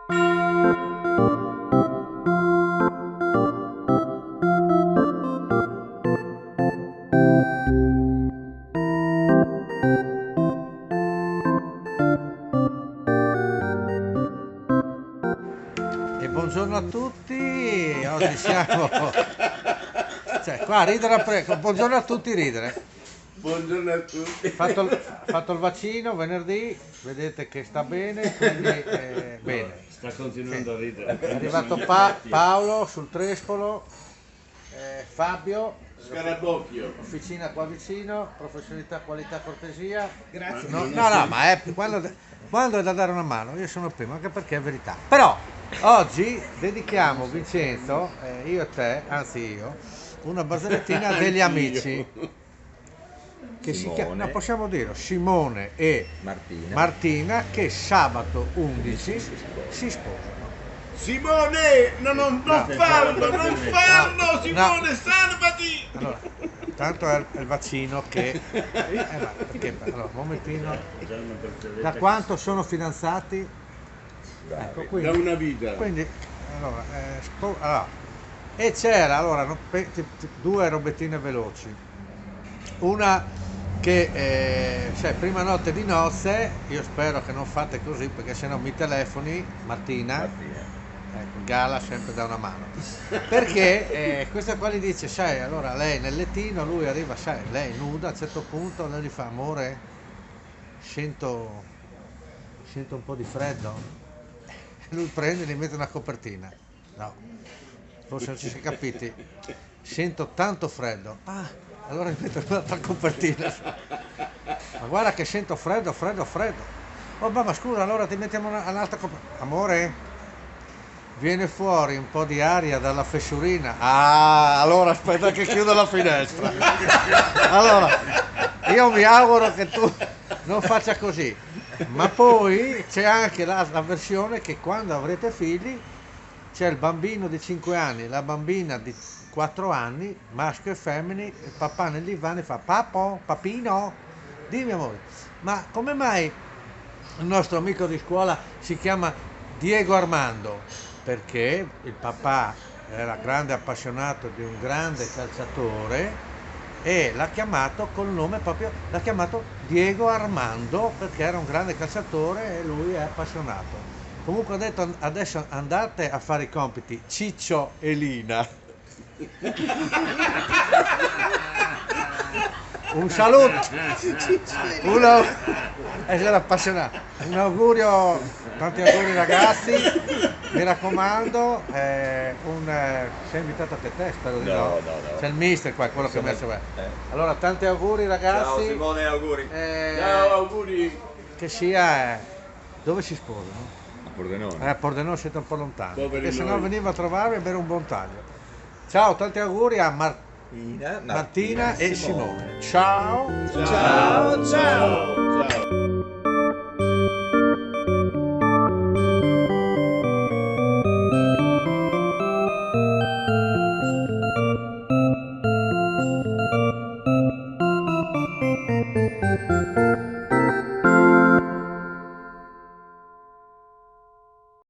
E buongiorno a tutti, oggi siamo... Cioè, qua ridere, buongiorno a tutti, ridere. Buongiorno a tutti. Fatto il vaccino venerdì, vedete che sta bene, quindi bene. Sta continuando a ridere. È arrivato Paolo sul Trespolo, Fabio, Scarabocchio. officina qua vicino, professionalità, qualità, cortesia. Grazie. No, ma è quando è da dare una mano, io sono il primo, anche perché è verità. Però oggi dedichiamo, Vincenzo, io e te, anzi io, una barzellettina degli amici. Che si chiama, no, possiamo dire Simone e Martina, che sabato 11 si sposano. Simone, non farlo, Simone, salvati! Allora, tanto è il vaccino che... allora, un momentino. Da quanto sono fidanzati? Ecco, quindi, Da una vita. Quindi, e c'era, due robettine veloci. Una che, prima notte di nozze, io spero che non fate così perché sennò mi telefoni, Martina. Ecco, Gala sempre da una mano. Perché questa qua gli dice, sai, allora lei nel lettino, lui arriva, sai, lei nuda, a un certo punto lei gli fa, amore, sento un po' di freddo. E lui prende e gli mette una copertina. No, forse non ci si è capiti. Sento tanto freddo. Ah, allora gli metto un'altra copertina. Ma guarda che sento freddo. Oh, ma scusa, allora ti mettiamo un'altra copertina. Amore? Viene fuori un po' di aria dalla fessurina. Ah, allora aspetta che chiudo la finestra. Allora, io mi auguro che tu non faccia così. Ma poi c'è anche la versione che quando avrete figli c'è il bambino di 5 anni, la bambina di 4 anni, maschio e femmine, il papà nel divano fa papino, dimmi amore, ma come mai il nostro amico di scuola si chiama Diego Armando? Perché il papà era grande appassionato di un grande calciatore e l'ha chiamato col nome proprio, l'ha chiamato Diego Armando perché era un grande calciatore e lui è appassionato. Comunque ha detto adesso andate a fare i compiti, Ciccio e Lina. Un saluto, era appassionato. Un augurio, tanti auguri ragazzi, mi raccomando, sei invitato anche te, spero di no. C'è il mister qua, quello che ha messo me. Allora tanti auguri ragazzi. Ciao Simone, auguri. Ciao, auguri. Che sia, dove si sposano? A Pordenone. A Pordenone siete un po' lontani, Poveri perché sennò noi. veniva a trovarmi e bere un buon taglio. Ciao, tanti auguri a Martina e Simone. Ciao. Ciao.